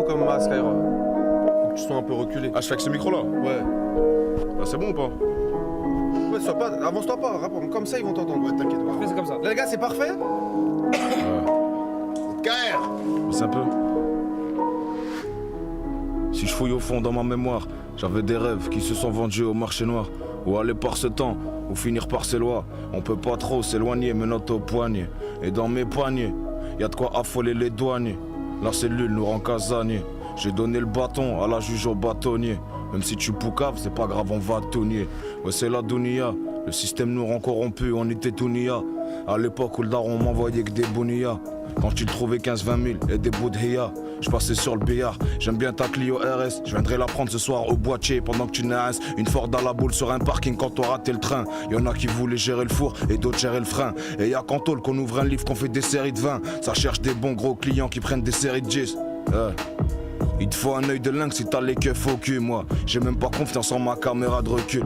comme à Skyrock. Faut que tu sois un peu reculé. Ah, je fais avec ce micro là. Ouais. Ah, c'est bon ou pas? Ouais, sois pas. Avance-toi pas, rappe. Comme ça, ils vont t'entendre. Ouais, t'inquiète pas. C'est comme ça. Là, les gars, c'est parfait? KR. C'est un peu. Si je fouille au fond dans ma mémoire, j'avais des rêves qui se sont vendus au marché noir. Ou aller par ce temps, ou finir par ces lois. On peut pas trop s'éloigner, menottes au poignet. Et dans mes paniers, y'a de quoi affoler les douaniers. La cellule nous rend casaniers. J'ai donné le bâton à la juge au bâtonnier. Même si tu poucaves, c'est pas grave, on va tout nier. Ouais, c'est la dounia. Le système nous rend corrompus, on était tout nia. À l'époque où le daron m'envoyait que des bounia. Quand il trouvait 15-20 000 et des bouts de hia, je passais sur le billard. J'aime bien ta Clio RS. Je viendrai la prendre ce soir au boîtier pendant que tu naisses. Une Ford à la boule sur un parking quand t'auras raté le train. Y'en a qui voulaient gérer le four et d'autres gérer le frein. Et y'a qu'en tôle qu'on ouvre un livre, qu'on fait des séries de 20. Ça cherche des bons gros clients qui prennent des séries de 10. Il te faut un œil de lynx si t'as les keufs au cul, moi. J'ai même pas confiance en ma caméra de recul.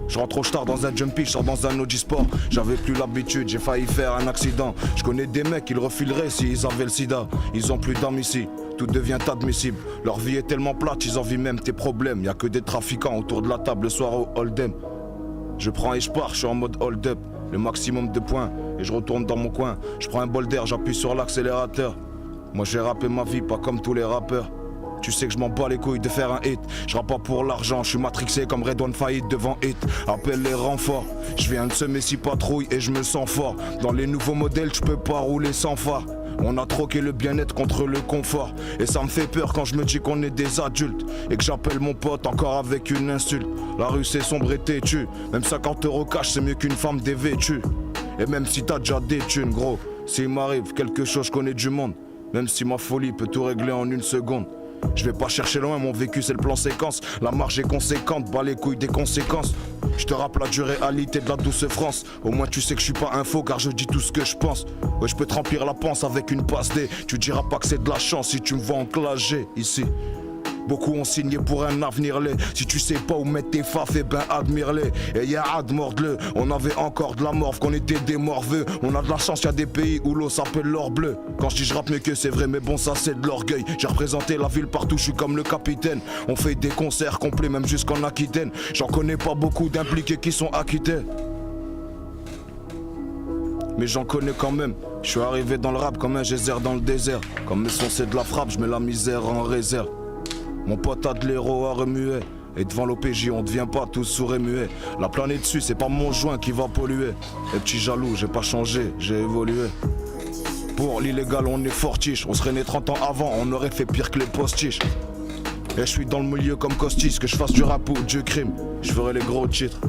Je rentre trop tard dans un jumpy, je sors dans un Audi Sport. J'avais plus l'habitude, j'ai failli faire un accident. Je connais des mecs, ils refileraient s'ils avaient le sida. Ils ont plus d'âme ici, tout devient admissible. Leur vie est tellement plate, ils envient même tes problèmes. Y'a que des trafiquants autour de la table le soir au Hold'em. Je prends et je pars, je suis en mode hold up. Le maximum de points, et je retourne dans mon coin. Je prends un bol d'air, j'appuie sur l'accélérateur. Moi j'ai rappé ma vie, pas comme tous les rappeurs. Tu sais que je m'en bats les couilles de faire un hit. Je rappe pas pour l'argent, je suis matrixé comme Redouane Faïd devant hit. Appelle les renforts, je viens de semer 6 patrouilles et je me sens fort. Dans les nouveaux modèles, tu peux pas rouler sans phare. On a troqué le bien-être contre le confort. Et ça me fait peur quand je me dis qu'on est des adultes. Et que j'appelle mon pote encore avec une insulte. La rue c'est sombre et têtu. Même 50 € cash c'est mieux qu'une femme dévêtue. Et même si t'as déjà des thunes gros, s'il m'arrive quelque chose je connais du monde. Même si ma folie peut tout régler en une seconde. Je vais pas chercher loin, mon vécu c'est le plan séquence. La marge est conséquente, bas les couilles des conséquences. Je te rappelle la dure réalité de la douce France. Au moins tu sais que je suis pas un faux car je dis tout ce que je pense. Ouais je peux te remplir la panse avec une passe D. Tu diras pas que c'est de la chance si tu me vois en classe G ici. Beaucoup ont signé pour un avenir laid. Si tu sais pas où mettre tes faf, eh ben admire-les. Et y'a ad mordre-le. On avait encore de la morve, qu'on était des morveux. On a de la chance, y'a des pays où l'eau s'appelle l'or bleu. Quand je dis je rappe mieux que c'est vrai, mais bon ça c'est de l'orgueil. J'ai représenté la ville partout, je suis comme le capitaine. On fait des concerts complets, même jusqu'en Aquitaine. J'en connais pas beaucoup d'impliqués qui sont acquittés. Mais j'en connais quand même. Je suis arrivé dans le rap comme un geyser dans le désert. Comme mes sons c'est de la frappe, je mets la misère en réserve. Mon pote a de l'héros à remuer. Et devant l'OPJ on devient pas tous sourds et muets. La planète dessus c'est pas mon joint qui va polluer. Et petit jaloux j'ai pas changé, j'ai évolué. Pour l'illégal on est fortiche. On serait né 30 ans avant, on aurait fait pire que les postiches. Et je suis dans le milieu comme Costis. Que je fasse du rap ou du crime, je ferai les gros titres.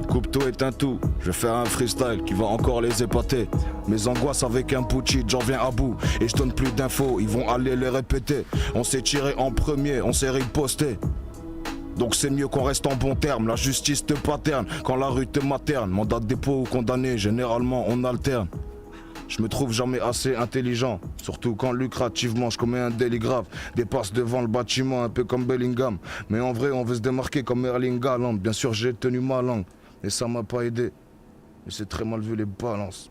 Coupe-tout est un tout, je vais faire un freestyle qui va encore les épater. Mes angoisses avec un putschit, j'en viens à bout. Et je donne plus d'infos, ils vont aller les répéter. On s'est tiré en premier, on s'est riposté. Donc c'est mieux qu'on reste en bon terme. La justice te paterne quand la rue te materne. Mandat de dépôt ou condamné, généralement on alterne. Je me trouve jamais assez intelligent, surtout quand lucrativement je commets un délit grave. Des passes devant le bâtiment, un peu comme Bellingham. Mais en vrai on veut se démarquer comme Erling Haaland. Bien sûr j'ai tenu ma langue, et ça m'a pas aidé. Mais c'est très mal vu les balances.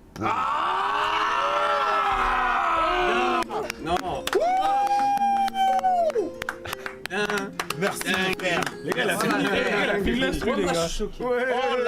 Non. Merci mon père. Les gars, il a fini l'instru, les gars.